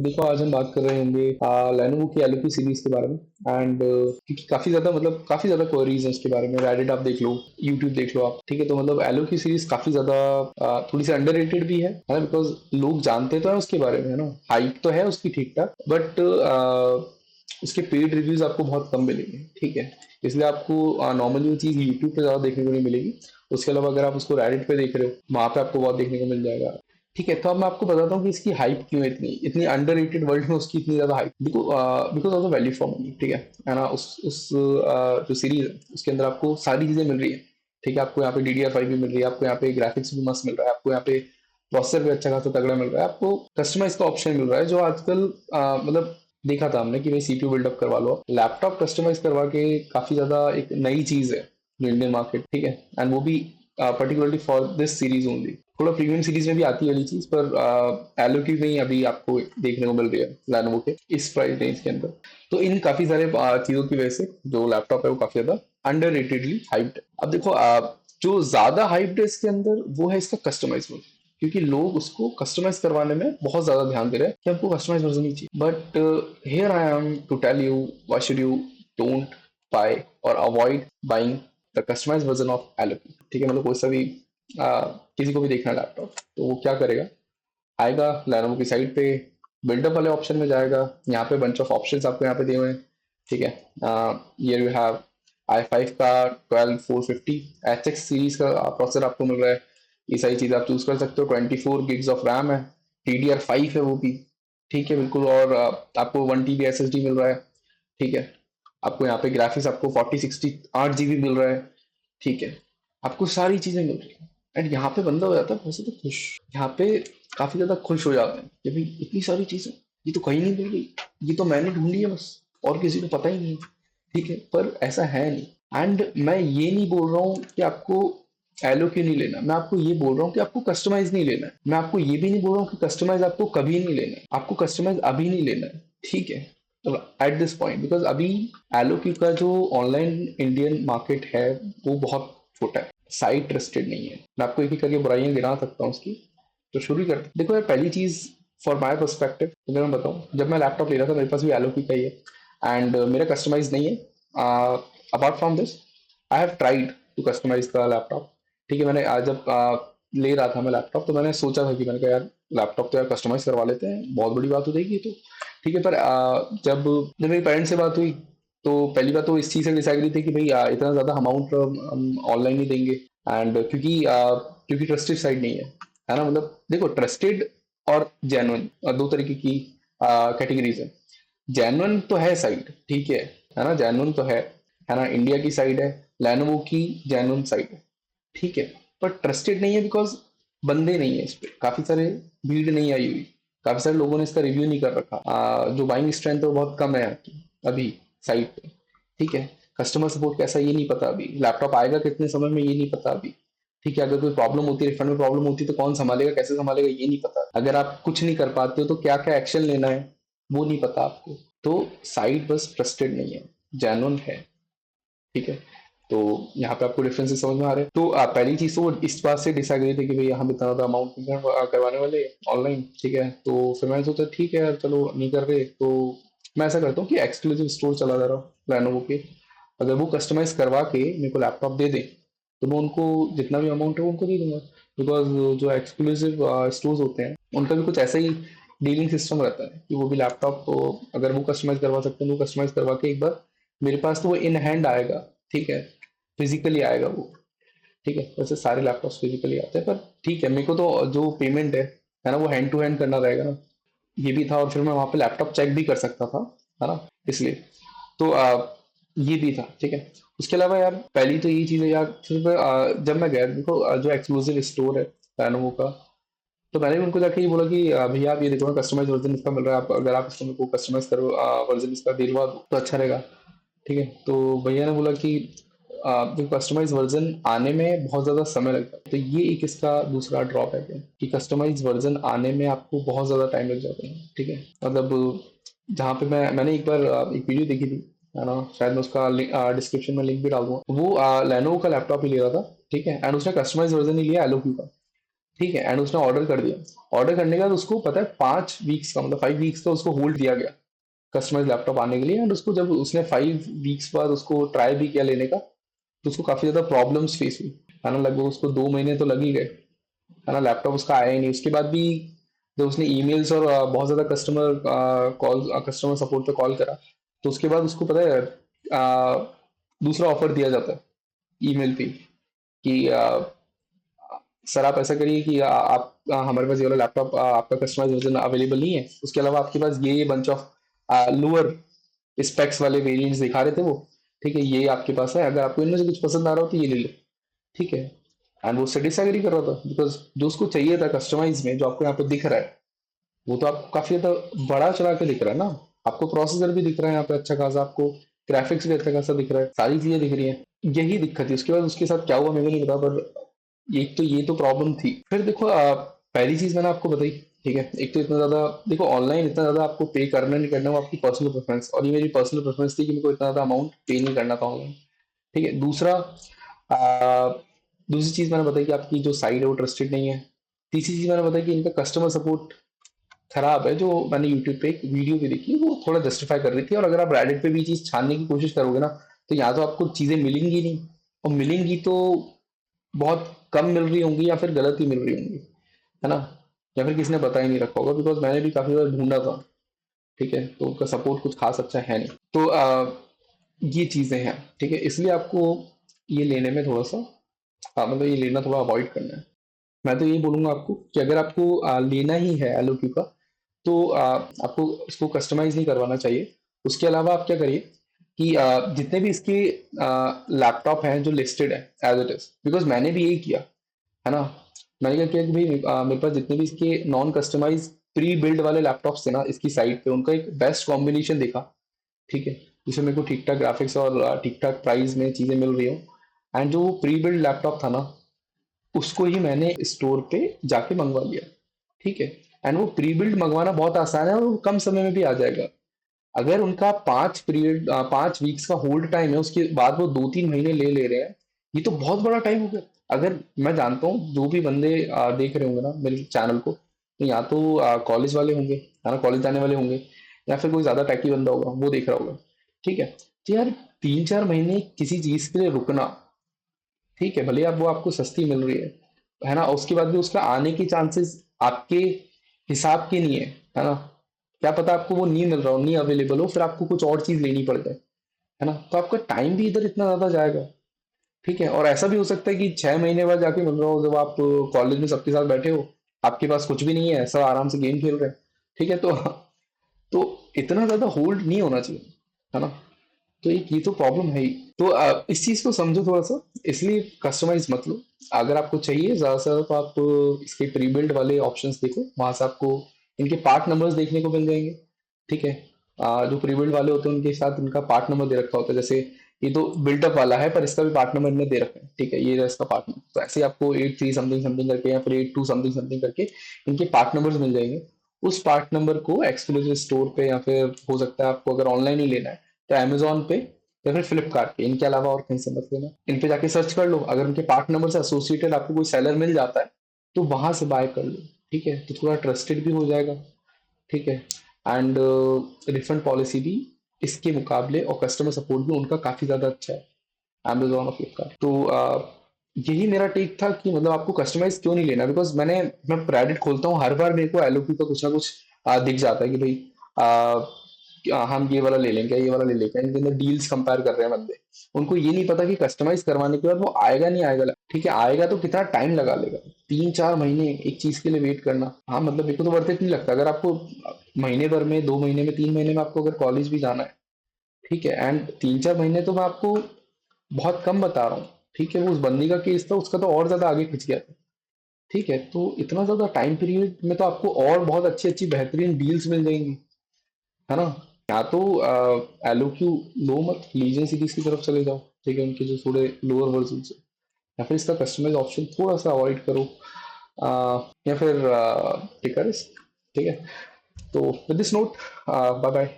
देखो आज हम बात कर रहे होंगे लेनोवो की एलओपी सीरीज के बारे में। एंड क्योंकि काफी ज्यादा क्वेरीज है उसके बारे में। रेडिट आप देख लो, यूट्यूब देख लो आप, ठीक है। तो मतलब एलओ की सीरीज काफी ज्यादा थोड़ी सी अंडररेटेड भी है ना, बिकॉज लोग जानते तो है उसके बारे में, है ना। हाइप तो है उसकी ठीक ठाक, बट उसके पेड रिव्यूज आपको बहुत कम मिलेंगे, ठीक है। इसलिए आपको नॉर्मली वो चीज यूट्यूब पे ज्यादा देखने को नहीं मिलेगी। उसके अलावा अगर आप उसको रेडिट पे देख रहे हो, वहां पे आपको बहुत देखने को मिल जाएगा, ठीक है। तो अब मैं आपको बताता हूँ कि इसकी हाइप क्यों है इतनी इतनी अंडररेटेड वर्ल्ड में उसकी इतनी ज्यादा हाइप। देखो because of the value for money, ठीक है ना। उस जो सीरीज है उसके अंदर आपको सारी चीजें मिल रही है, ठीक है। आपको यहाँ पे DDR5 भी मिल रही है, आपको यहाँ पे ग्राफिक्स भी मस्त मिल रहा है, आपको यहाँ पे प्रोसेसर भी अच्छा खासा तगड़ा मिल रहा है, आपको कस्टमाइज का ऑप्शन मिल रहा है जो आजकल मतलब देखा था हमने कि भाई CPU बिल्डअप करवा लो, लैपटॉप कस्टमाइज करवा के काफी ज्यादा एक नई चीज है जो इंडियन मार्केट, ठीक है। एंड वो भी particularly for this series only. थोड़ा प्रीमियम सीरीज में भी आती है वाली चीज, पर एलओ की में अभी आपको देखने को मिल रही है लेनोवो के इस प्राइस रेंज के अंदर। तो इन काफी सारे चीजों की वजह से जो लैपटॉप है वो काफी ज्यादा अंडररेटेडली हाइप्ड है। अब देखो जो ज्यादा हाइप्ड है इसके अंदर वो है इसका कस्टमाइज वर्जन, क्योंकि लोग उसको कस्टमाइज करवाने में बहुत ज्यादा ध्यान दे रहे हैं कि हमको कस्टमाइज वर्जन ही चाहिए। But here I am to tell you why should you don't buy और avoid buying the customize version of LOP, ठीक है। मतलब कोई सा भी किसी को भी देखना है लैपटॉप, तो वो क्या करेगा, आएगा लेनोवो की साइट पे, बिल्डअप वाले ऑप्शन में जाएगा। यहाँ पे बंच ऑफ ऑप्शंस आपको यहाँ पे दिए हुए हैं, ठीक है। ये यू हैव i5 का 12450 HX सीरीज का प्रोसेसर आपको मिल रहा है। ये सारी चीज आप चूज कर सकते हो। 24 GB ऑफ रैम है, DDR5 है वो भी, ठीक है बिल्कुल। और आपको 1 TB SSD मिल रहा है, ठीक है। आपको यहाँ पे ग्राफिक्स आपको 4060 8 GB मिल रहा है, ठीक है। आपको सारी चीजें मिल रही है। एंड यहाँ पे बंदा हो जाता है वैसे तो खुश, यहाँ पे काफी ज्यादा खुश हो जाते हैं कि भाई इतनी सारी चीजें, ये तो कहीं नहीं मिल रही, ये तो मैंने ढूंढी है बस, और किसी को पता ही नहीं, ठीक है। पर ऐसा है नहीं। एंड मैं ये नहीं बोल रहा हूँ कि आपको एलो क्यों नहीं लेना, मैं आपको ये बोल रहा हूँ कि आपको कस्टमाइज नहीं लेना है। मैं आपको ये भी नहीं बोल रहा हूँ कि कस्टमाइज आपको कभी नहीं लेना है, आपको कस्टमाइज अभी नहीं लेना है, ठीक है। एट दिस पॉइंट, बिकॉज अभी एलो का जो ऑनलाइन इंडियन मार्केट है वो बहुत छोटा है, साइट ट्रस्टेड नहीं है। मैं आपको एक एक करके बुराइयां गिना सकता हूँ उसकी। तो शुरू करते हैं। देखो यार, पहली चीज फॉर माय पर्सपेक्टिव अगर मैं बताऊँ, जब मैं लैपटॉप ले रहा था मेरे पास भी एलो का ही है, एंड मेरा कस्टमाइज नहीं है। Apart from this I have tried to customize the laptop, ठीक है। मैंने आज जब ले रहा था मैं लैपटॉप, तो मैंने सोचा था कि मैंने कहा यार लैपटॉप तो यार कस्टमाइज करवा लेते हैं, बहुत बड़ी बात हो जाएगी ये तो, ठीक है। पर जब मेरे पेरेंट्स से बात हुई, तो पहली बात तो इस चीज से डिसएग्री थे कि भाई इतना ज्यादा अमाउंट हम ऑनलाइन नहीं देंगे। एंड क्योंकि ट्रस्टेड साइट नहीं है ना। मतलब देखो, ट्रस्टेड और जेन्युइन दो तरीके की कैटेगरीज है। जेन्युइन तो है साइट, ठीक है ना, जेन्युइन तो है ना। इंडिया की साइट है, लेनोवो की जेन्युइन साइट है, ठीक है। पर ट्रस्टेड नहीं है बिकॉज बंदे नहीं है इस पे, काफी सारे भीड़ नहीं आई हुई, काफी सारे लोगों ने इसका रिव्यू नहीं कर रखा। जो बाइंग स्ट्रेंथ है वो बहुत कम है यहाँ की अभी साइट पे, ठीक है। कस्टमर सपोर्ट कैसा ये नहीं पता अभी, लैपटॉप आएगा कितने समय में ये नहीं पता अभी, ठीक है। अगर कोई प्रॉब्लम होती है, रिफंड में प्रॉब्लम होती है, तो कौन संभालेगा, कैसे संभालेगा ये नहीं पता। अगर आप कुछ नहीं कर पाते हो तो क्या क्या एक्शन लेना है वो नहीं पता आपको। तो साइट बस ट्रस्टेड नहीं है, जेन्युइन है, ठीक है। तो यहाँ पे आपको डिफरेंसेस समझ में आ रहे हैं। तो पहली चीज तो वो इस बात से डिसएग्री थे कि भाई हम इतना ज्यादा अमाउंट नहीं करवाने वाले ऑनलाइन, ठीक है। तो फिर मैंने सोचा ठीक है यार चलो नहीं कर रहे, तो मैं ऐसा करता हूँ कि एक्सक्लूसिव स्टोर चला जा रहा हूँ लेनोवो के। अगर वो कस्टमाइज करवा के मेरे को लैपटॉप दे दें, तो मैं उनको जितना भी अमाउंट है वो उनको दे दूंगा। बिकॉज जो एक्सक्लूसिव स्टोर्स होते हैं उनका भी कुछ ऐसा ही डीलिंग सिस्टम रहता है कि वो भी लैपटॉप को अगर वो कस्टमाइज करवा सकते हैं तो कस्टमाइज करवा के एक बार मेरे पास तो वो इन हैंड आएगा, ठीक है। फिजिकली आएगा वो, ठीक है। वैसे सारे लैपटॉप फिजिकली आते हैं, पर ठीक है, मेरे को तो जो पेमेंट है ना, वो हैंड टू हैंड करना रहेगा ना। ये भी था, और फिर मैं वहां पे लैपटॉप चेक भी कर सकता था, है ना, इसलिए। तो ये भी था, ठीक है। उसके अलावा यार पहली तो यही चीज है यार। फिर जब मैं गया, देखो जो एक्सक्लूसिव स्टोर है Lenovo का, तो मैंने भी उनको जाके ये बोला कि भैया आप ये देखो ना, कस्टमाइज वर्जन इसका मिल रहा है, आप अगर आप इसको मेरे को कस्टमाइज करो वर्जन इसका दिलवा दो तो अच्छा रहेगा, ठीक है। तो भैया ने बोला कि जो कस्टमाइज वर्जन आने में बहुत ज़्यादा समय लगता है, तो ये एक इसका दूसरा ड्रॉबैक है कि कस्टमाइज वर्जन आने में आपको बहुत ज़्यादा टाइम लग जाता है, ठीक है। मतलब जहाँ पे मैंने एक बार एक वीडियो देखी थी, है ना, शायद मैं उसका डिस्क्रिप्शन में लिंक भी डाल दूंगा। वो लेनोवो का लैपटॉप ही ले रहा था, ठीक है। एंड उसने कस्टमाइज वर्जन ही लिया एलोक्यू का, ठीक है, एंड उसने ऑर्डर कर दिया। ऑर्डर करने के बाद उसको पता है 5 वीक्स का मतलब 5 वीक्स का उसको होल्ड दिया गया कस्टमाइज लैपटॉप आने के लिए। एंड उसको जब उसने 5 वीक्स बाद उसको ट्राई भी किया लेने का, तो उसको काफी ज्यादा प्रॉब्लम्स फेस हुई, है ना। लगभग उसको 2 महीने तो लग ही गए, है ना। लैपटॉप उसका आया ही नहीं। उसके बाद भी जब उसने ईमेल्स और बहुत ज्यादा कस्टमर सपोर्ट पे कॉल करा, तो उसके बाद उसको पता है दूसरा ऑफर दिया जाता है ईमेल पे कि सर आप ऐसा करिए कि हमारे पास ये वाला लैपटॉप आपका कस्टमाइज वर्जन अवेलेबल नहीं है, उसके अलावा आपके पास ये बंच ऑफ लोअर स्पेक्स वाले वेरिएंट्स दिखा रहे थे वो, ठीक है, ये आपके पास है, अगर आपको इनमें से कुछ पसंद आ रहा हो तो ये ले लो, ठीक है। एंड वो डिसएग्री कर रहा था, बिकॉज जो उसको चाहिए था कस्टमाइज में जो आपको यहाँ पे दिख रहा है, वो तो आपको काफी ज्यादा बड़ा चढ़ा के दिख रहा है ना। आपको प्रोसेसर भी दिख रहा है यहाँ पे अच्छा खासा, आपको ग्राफिक्स भी अच्छा खासा दिख रहा है, सारी चीजें दिख रही हैं। यही दिक्कत थी। उसके बाद उसके साथ क्या हुआ मेरे को नहीं पता, पर ये तो प्रॉब्लम थी। फिर देखो पहली चीज मैंने आपको बताई, ठीक है। एक तो इतना ज्यादा देखो ऑनलाइन इतना ज्यादा आपको पे करना नहीं करना वो आपकी पर्सनल प्रेफरेंस, और ये मेरी पर्सनल प्रेफरेंस थी कि मेरे को इतना ज्यादा अमाउंट पे नहीं करना था ऑनलाइन, ठीक है। दूसरी चीज मैंने बताई कि आपकी जो साइट है वो ट्रस्टेड नहीं है। तीसरी चीज मैंने बताई कि इनका कस्टमर सपोर्ट खराब है। जो मैंने यूट्यूब पे एक वीडियो भी देखी वो थोड़ा जस्टिफाई कर रही थी, और अगर आप रेडिट पे भी चीज छानने की कोशिश करोगे ना, तो या तो आपको चीजें मिलेंगी नहीं, और मिलेंगी तो बहुत कम मिल रही होंगी या फिर गलत ही मिल रही होंगी, है ना। या फिर किसी ने बता ही नहीं रखा होगा, बिकॉज मैंने भी काफी बार ढूंढा था, ठीक है, तो उनका सपोर्ट कुछ खास अच्छा है नहीं। तो ये चीजें हैं, ठीक है। इसलिए आपको ये लेने में थोड़ा सा मतलब ये लेना थोड़ा अवॉइड करना है। मैं तो यही बोलूंगा आपको कि अगर आपको लेना ही है एलोक्यू का, तो आपको इसको कस्टमाइज नहीं करवाना चाहिए। उसके अलावा आप क्या करिए कि जितने भी इसके लैपटॉप हैं जो लिस्टेड है एज इट इज, बिकॉज मैंने भी यही किया, है ना। मैंने क्या किया कि भाई मेरे पास जितने भी इसके नॉन कस्टमाइज प्री बिल्ड वाले लैपटॉप्स थे ना इसकी साइट पे, उनका एक बेस्ट कॉम्बिनेशन देखा, ठीक है, जिसमें मेरे को ठीक ठाक ग्राफिक्स और ठीक ठाक प्राइस में चीजें मिल रही हो। एंड जो प्री बिल्ड लैपटॉप था ना, उसको ही मैंने स्टोर पे जाके मंगवा लिया, ठीक है। एंड वो प्री बिल्ड मंगवाना बहुत आसान है और वो कम समय में भी आ जाएगा। अगर उनका 5 वीक्स का होल्ड टाइम है, उसके बाद वो 2-3 महीने ले रहे हैं, ये तो बहुत बड़ा टाइम हो गया। अगर मैं जानता हूँ जो भी बंदे देख रहे होंगे ना मेरे चैनल को, तो या तो कॉलेज वाले होंगे, है ना, कॉलेज जाने वाले होंगे, या फिर कोई ज्यादा टैकी बंदा होगा वो देख रहा होगा, ठीक है। तो यार 3-4 महीने किसी चीज के लिए रुकना, ठीक है, भले आप वो आपको सस्ती मिल रही है ना, उसके बाद भी उसका आने की चांसेस आपके हिसाब के नहीं है ना। क्या पता आपको वो नहीं मिल रहा हो, नहीं अवेलेबल हो, फिर आपको कुछ और चीज लेनी पड़ जाए, है ना। तो आपका टाइम भी इधर इतना ज्यादा जाएगा, ठीक है। और ऐसा भी हो सकता है कि 6 महीने बाद जाके मिल रहा हो, जब आप कॉलेज में सबके साथ बैठे हो, आपके पास कुछ भी नहीं है, सब आराम से गेम खेल रहे हैं, ठीक है। तो इतना ज्यादा होल्ड नहीं होना चाहिए, है ना। तो एक ये तो प्रॉब्लम है ही। तो इस चीज को समझो थोड़ा सा, इसलिए कस्टमाइज मत लो। अगर आपको चाहिए ज्यादा से ज्यादा, तो आप इसके प्री बिल्ड वाले ऑप्शंस देखो, वहां से आपको इनके पार्ट नंबर्स देखने को मिल जाएंगे, ठीक है। जो प्री बिल्ड वाले होते हैं उनके साथ इनका पार्ट नंबर दे रखा होता है, जैसे ये तो बिल्टअप वाला है पर इसका भी पार्ट नंबर इनने दे रखा है, ठीक है, ये रहा इसका पार्ट नंबर। तो ऐसे ही आपको 83 समथिंग समथिंग करके या फिर 82 समथिंग समथिंग करके इनके पार्ट नंबर्स मिल जाएंगे। उस पार्ट नंबर को एक्सक्लूसिव स्टोर पे, या फिर हो सकता है आपको अगर ऑनलाइन ही लेना है तो अमेजोन पे या फिर फ्लिपकार्ट पे, इनके अलावा और कहीं से मत लेना। इन पे जाके सर्च कर लो, अगर उनके पार्ट नंबर से एसोसिएटेड आपको कोई सेलर मिल जाता है तो वहां से बाय कर लो, ठीक है। तो थोड़ा ट्रस्टेड भी हो जाएगा, ठीक है। एंड रिफंड पॉलिसी भी इसके मुकाबले और कस्टमर सपोर्ट भी उनका काफी ज्यादा अच्छा है, अमेजोन और फ्लिपकार्ट। तो यही मेरा टेक था कि मतलब आपको कस्टमाइज क्यों नहीं लेना। बिकॉज मैं रेडिट खोलता हूँ, हर बार मेरे को एलओपी का कुछ ना कुछ दिख जाता है कि भाई हम ये वाला ले लेंगे, ये वाला ले लेंगे, इनके अंदर डील्स कंपेयर कर रहे हैं बंदे। उनको ये नहीं पता कि कस्टमाइज करवाने के बाद वो आएगा नहीं आएगा, ठीक है, आएगा तो कितना टाइम लगा लेगा। 3-4 महीने एक चीज के लिए वेट करना, हाँ मतलब मेरे को तो वर्थ इट नहीं लगता। अगर आपको महीने भर में, 2 महीने में, 3 महीने में आपको अगर कॉलेज भी जाना है, ठीक है, एंड 3-4 महीने तो मैं आपको बहुत कम बता रहा हूँ, ठीक है। वो उस बंदी का केस था, उसका तो और ज्यादा आगे खिंच गया था, ठीक है। तो इतना ज्यादा टाइम पीरियड में तो आपको और बहुत अच्छी अच्छी बेहतरीन डील्स मिल जाएंगी, है ना। या तो एलोक्यू लो मत, लीजियन सीरीज की तरफ चले जाओ, ठीक है, उनके जो थोड़े लोअर वर्जन है, या फिर इसका कस्टमाइज ऑप्शन थोड़ा सा अवॉइड करो, या फिर टेक अ रिस्क, ठीक है। तो with this note, bye bye.